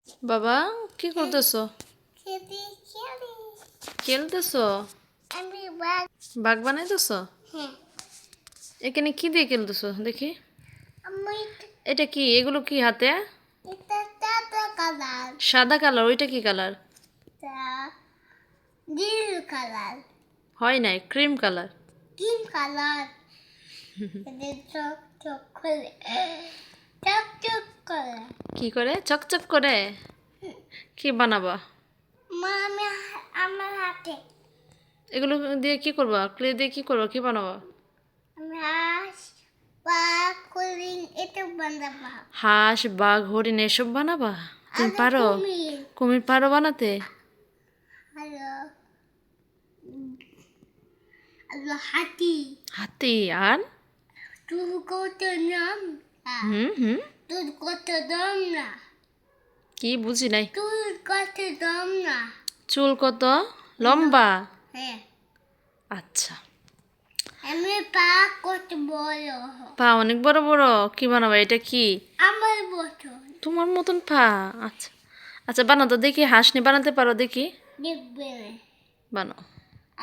বাবা কি করতেছো? খেতে খেলি খেলতেছো? আমি বাঘ। বাঘ বানাইতেছো? হ্যাঁ এখানে কি দিয়ে খেলতেছো দেখি? আমি এটা কি? এগুলো কি হাতে? এটা সাদা কালার, সাদা কালার। ওইটা কি কালার? তা নীল কালার, হয় নাই, ক্রিম কালার। Green colour. এটা চক চক করে, চক চক করে। কি করে চকচক করে? কি বানাবা? মা আমি আমার হাতে এগুলো দিয়ে কি করবা? ক্লে দিয়ে কি করবা? কি বানাবা? আমি হাঁস বাঘ হরিণ এটা বানাবো। হাঁস, বাঘ, হরিণ এসব বানাবা? তুমি আর পারো? কুমির কুমির পারো বানাতে? হ্যালো হ্যালো হাতি। হাতি আর? তুই কত নাম না, হুম। তুই কত দাম না, কি বুঝি নাই। তুই কত দাম না। চুল কত লম্বা? হ্যাঁ আচ্ছা। আমি পা কত বড়, পা অনেক বড় বড়। কি বানাবা? এটা কি? আমার বছর তোমার মতন পা? আচ্ছা আচ্ছা, বানাও তো দেখি। হাঁস নিয়ে বানাতে পারো দেখি? দেখবে না। বানাও।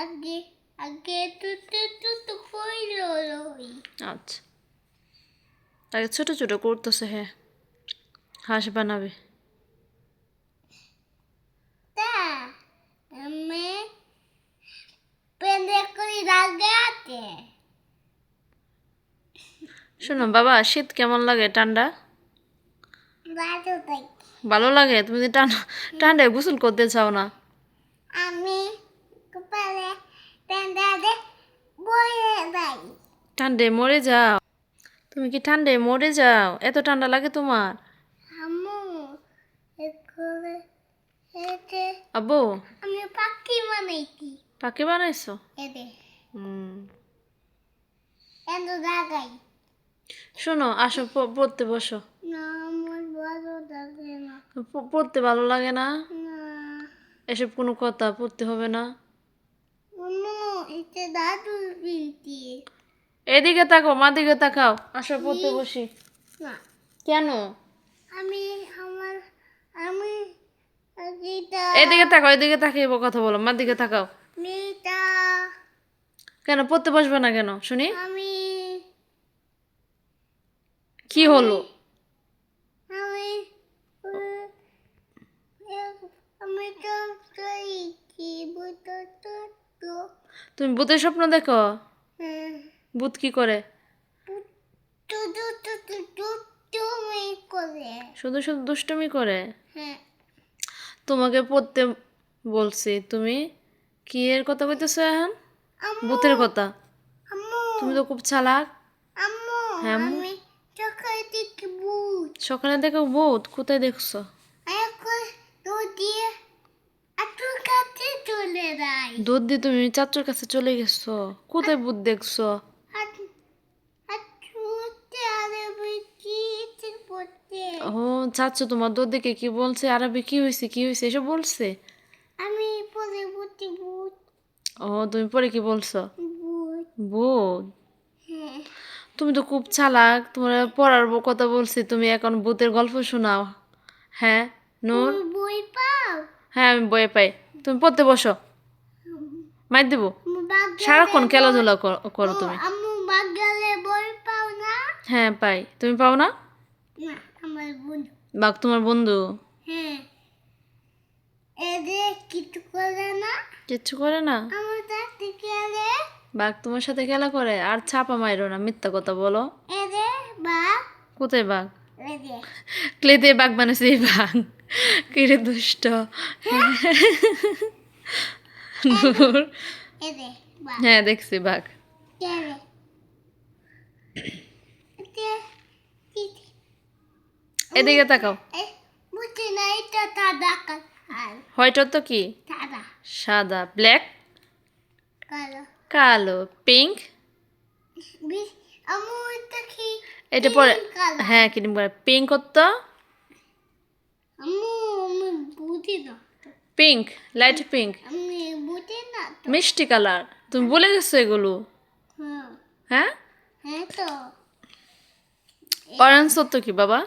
আগে আগে তো কইল রই আচ্ছা, আগে ছোট ছোট করতেছে। হ্যাঁ, হাঁস বানাবে। তা আমি পেনে করি লাগাতে। শোনো বাবা, শীত কেমন লাগে? ঠান্ডা বাজু তাই ভালো লাগে? তুমি যদি ঠান্ডায় গোসল করতে চাও না? আমি কপালে পেন্দাতে বয়ে যাই। ঠান্ডায় মরে যাও? তুমি কি ঠান্ডায় মরে যাও? এত ঠান্ডা লাগে তোমার? আমু একরে এতে আব্বু, আমি পাখি বানাইছি। পাখি বানাইছো? এতে হুম। এত জায়গায় শোনো, আসো পড়তে বসো। না আমার ভালো লাগে না। পড়তে ভালো লাগে না? না এসব কোনো কথা, পড়তে হবে না। অনু এটা দাদু বিনতি। এদিকে তাকাও, মা দিকে তাকাও। আসো পড়তে বসি। না কেন? আমি আমার আমি গীতা এদিকে তাকাও, এদিকে তাকিয়ে কথা বলো। মা দিকে তাকাও। নিতা কেন পড়তে বসবে না কেন শুনি? আমি কি হলো? আমি আমি তো চাই কি বুঝতে তো তো তুমি ভূতের স্বপ্ন দেখো? ভূত কি করে? তো তো তো তো তো তুমি করে। শুধু শুধু দুষ্টুমি করে? হ্যাঁ তোমাকে পড়তে বলছি, তুমি কি এর কথা কইতেছো এখন? আম্মু ভূতের কথা? আম্মু তুমি তো খুব চালাক। আম্মু হ্যাঁ আম্মু? আমি সকালে থেকে ভূত সকালে দেখো ভূত? কোথায় দেখছো? এখন তো দিয়ে আতুর কাছে চলে যাই। দুধ দিয়ে তুমি চাচুর কাছে চলে গেছো? কোথায় ভূত দেখছো? আতুরতে আরে বেশি পড়তে ও, চাচু তোমার দুধ দেখে কি বলছে? আরবি কি হয়েছে কি হয়েছে এসব বলছে? আমি পরে পড়তে ভূত ও, তুমি পরে কি বলছো? ভূত। ভূত? হ্যাঁ তুমি তো খুব চালাক। তোমার পড়ার কথা বলছি, তুমি এখন ভূতের গল্প শোনাও? হ্যাঁ নূর? তুমি বই পাও? হ্যাঁ আমি বয়ে পাই। তুমি পড়তে বসো, মাইর দেবো। বাগালে সারাক্ষণ বই খেলাধুলা করো তুমি। আম্মু বাগালে বই পাও না? হ্যাঁ পাই। তুমি পাও না? না আমার বন্ধু। বাঘ তোমার বন্ধু? হ্যাঁ এদের কিছু করে না, কিচ্ছু করে না? আমার দাদি গেলে বাঘ তোমার সাথে খেলা করে? আর ছাপা মাইরো না, মিথ্যা কথা বলো। এদের বা কোথায় বাঘ? এদের ক্লে দিয়ে বাঘ বানাইছে এই বাঘ? কিরে দুষ্ট! নূর? এদের বা হ্যাঁ দেখছি বাঘ। গেলে এদিকে তাকাও। বুঝি না এটা দাদা কাল হোয়াইট তো কি? দাদা সাদা, ব্ল্যাক, কালো কালো, পিঙ্ক। আমু এটা কি এটা পরে কালো? হ্যাঁ ক্রিম করে। পিঙ্ক তো? আমু আমি বুঝি না তো। পিঙ্ক, লাইট পিঙ্ক, আমি বুঝি না তো। মিষ্টি কালার। তুমি বলে গেছো এগুলো? হ্যাঁ হ্যাঁ। হ্যাঁ তো অরেঞ্জ তো কি বাবা?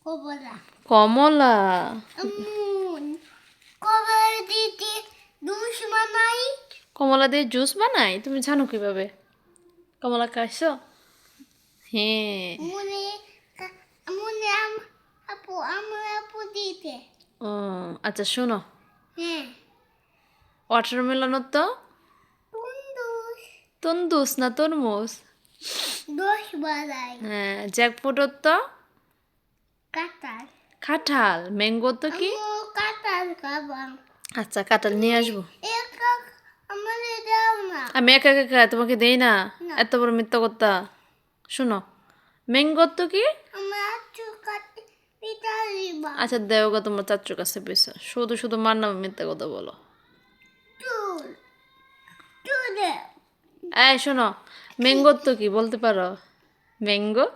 কবলা কমলা। কবার দিতে দুশ্মনাই কমলা দিয়ে জুস বানাই? তুমি জানো কিভাবে? কমলা খাইছো? হ্যাঁ। মনে আপু আমার আপু দিতে ও আচ্ছা, শোনো, হ্যাঁ ওয়াটারমেলন তো তুন্দুস তন্দুস না তরমুজ? দোষ বাড়াই হ্যাঁ, জ্যাকফ্রুট তো কাটার কাঁঠাল। ম্যাঙ্গো তো কি? আমু কাটার খাবাম আচ্ছা, কাঁঠাল নিয়ে আসবো। একা আমারে দাও না আমি একা একা খাই, তোমাকে দেই না? না। এত বড় মিথ্যা কথা। শোনো, ম্যাঙ্গো তো কি? আমার চুকাতে পিতা দিবা আচ্ছা, দেও গো তোমার চাচুর কাছে পয়সা। শুধু শুধু মার নামে মিথ্যা কথা বলো। চুল চুলে এই শোনো, ম্যাঙ্গো তো কি বলতে পারো? ম্যাঙ্গো?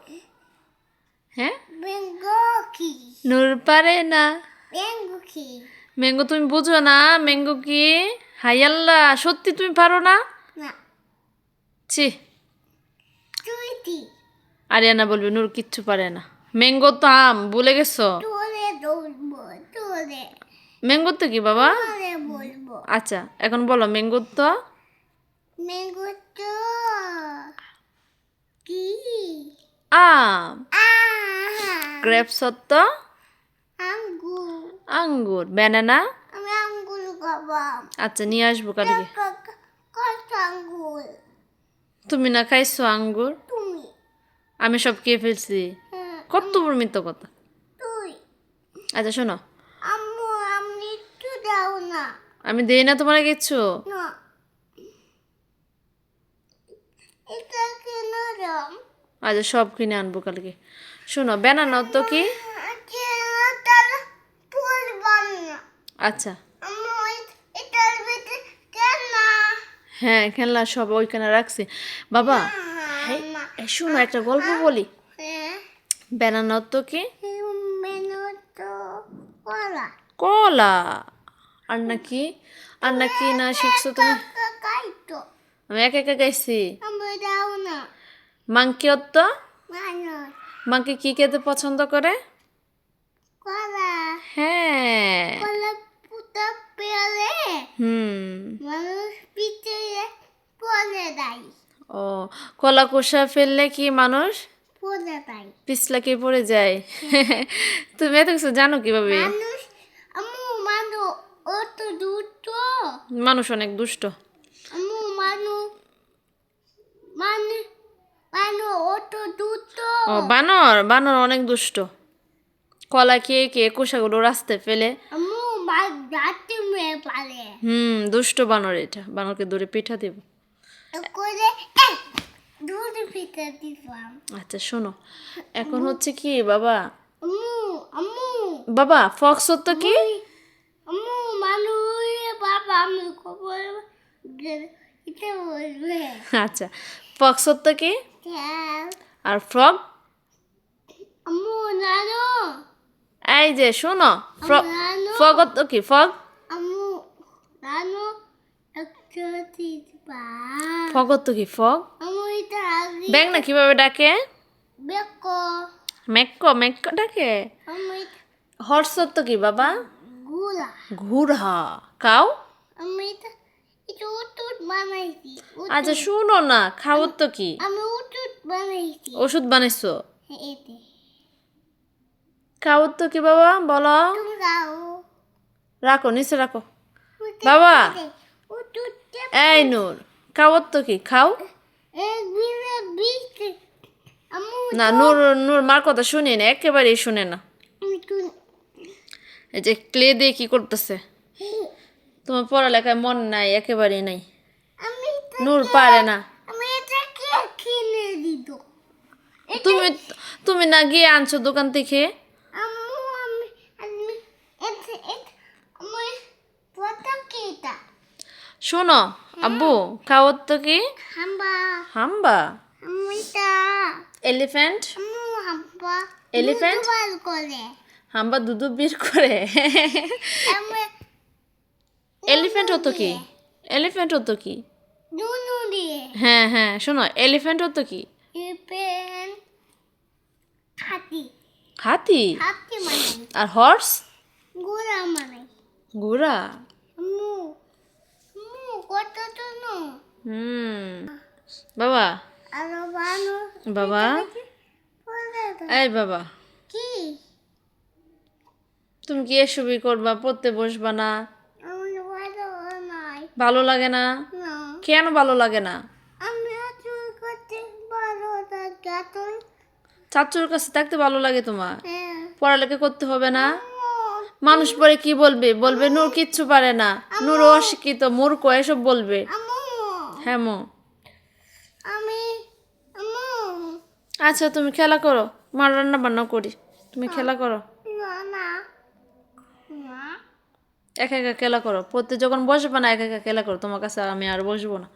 হ্যাঁ, বেঙ্গো কি নূর পারে না। বেঙ্গো কি ম্যাঙ্গো তুমি বুঝো না? ম্যাঙ্গো কি? হাই আল্লাহ, সত্যি তুমি পারো না? না ছি, চুইটি আরিয়ানা বলবে নূর কিচ্ছু পারে না। ম্যাঙ্গো তো আম, ভুলে গেছো? তোরে দৌড়বো তোরে ম্যাঙ্গো তো কি বাবা? তোরে বলবো আচ্ছা, এখন বলো ম্যাঙ্গো তো বেঙ্গো তো কি আম। আহা গ্রেপস তো আঙ্গুর আঙ্গুর। ব্যানানা? আমি আঙ্গুর খাবাম আচ্ছা, নিয়ে আসবো কালকে। কত আঙ্গুর তুমি না খাইছো আঙ্গুর? তুমি আমি সব খেয়ে ফেলছি। হ্যাঁ, কত বড় মিথ্যা কথা। তুই আচ্ছা শোনো, আম্মু আমি একটু দাও না আমি দেই না তোমার কিচ্ছু। না এটা কেন দাম আচ্ছা, সব কিনে আনবো কালকে। শোনো, ব্যানানা তো কি? কেন তারা পড়বাম না আচ্ছা, আম্মু এটার ভিতরে কেন না হ্যাঁ, খেলনা সব ওইখানে রাখছি বাবা। এই, এই শোনো, একটা গল্প বলি। হ্যাঁ ব্যানানা তো কি? মেনু তো কলা কলা। আর নাকি? আর নাকি না শিখছো তুমি? কাইতো আমি একা একা গাইছি। আমি দাও না মাংকি তো? মানুষ মাংকি কি খেতে পছন্দ করে? কলা হ্যাঁ। কলা পুতা পেলে হুম। মানুষ পিঠে পলে দেয় ও, কলা কোষা ফেললে কি মানুষ পলে দেয় পিছলা কি পড়ে যায়? তুমি এত কিছু জানো কিভাবে? মানুষ আম্মু মানু অত দুষ্ট মানুষ অনেক দুষ্ট। আম্মু মানু মানু অত দুষ্ট ও, বানর বানর অনেক দুষ্ট। কলা খেয়ে খেয়ে কোষাগুলো রাস্তায় ফেলে। আম্মু রাতে মেয়ে পালে দুষ্ট বানর এটা। বানরকে দূরে পিঠা দেব। করে দুধ পিঠে দিতাম আচ্ছা শোনো, এখন হচ্ছে কি বাবা? আম্মু আম্মু বাবা, ফক্স তো কি? আম্মু মানু বাবা আমি খবর এটা বলবে আচ্ছা, ফক্স তো কি? হ্যাঁ আর ফ্রগ? আম্মু নানো এই যে শোনো, নানো ফগ তো কি? ফগ? আম্মু নানো একটা দিবা ফগ তো কি? ফগ? আম্মু এটা আগে ব্যাং না কিভাবে ডাকে? বেকো মেক্কো মেক্কো ডাকে। আম্মু হর্স তো কি বাবা? গুলা ঘুরহা। কাউ? আমি এটা এটা উটুট বানাইছি আচ্ছা শুনো না, খাও তো কি? আমি উটুট বানাইছি ওষুধ বানাইছো? এতে খাও তো কি বাবা বলো? তুমি গাও রাখো, নিচে রাখো। বাবা, উটুট এই নূর, খাও তো কি? খাও বিলে বিট আম্মু না। নূর নূর মার কথা শুনে না, একেবারেই শুনে না। আমি এই যে ক্লে দিয়ে কি করতেছে? তোমার পড়ালেখায় মন নাই, একেবারেই নাই। আমি নূর পারে না। আমি এটা কে কিনে দিত তুমি তুমি না গিয়ে আনছো দোকান থেকে? আম্মু আমি এটা আমি পটা কেটা শোনো আব্বু, খাও তো কি? হাম্বা হাম্বা। আম্মু এটা এলিফ্যান্ট? আম্মু হাম্বা Elephant? দুধ করে হাম্বা দুধু বের করে। আমি এলিফ্যান্ট হতো কি? এলিফ্যান্ট হতো কি? নুনু দিয়ে হ্যাঁ হ্যাঁ, শোনো, এলিফ্যান্ট হতো কি? পেন হাতি হাতি হাতি বানাই আর হর্স ঘোড়া বানাই ঘোড়া মু মু কত তো নো বাবা আরো বানো বাবা এই বাবা কি তুমি কি এসবই করবা, পড়তে বসবা না? আমি ভালো নাই ভালো লাগে না? না কেন ভালো লাগে না? আমি আচুর করতে ভালো লাগে তুই চাচুর কাছে থাকতে ভালো লাগে তোমার? হ্যাঁ পড়ালেখা করতে হবে না? আম্মু, মানুষ পরে কি বলবে? বলবে নূর কিচ্ছু পারে না, নূর অশিক্ষিত, মূর্খ, এসব বলবে। আম্মু হ্যাঁ মো। আমি আম্মু আচ্ছা তুমি খেলা করো, মা রান্না বান্না করি, তুমি খেলা করো, না না না একা একা খেলা করো। পড়তে যখন বসবে না একা একা খেলা করো, তোমার কাছে আমি আর বসবো না।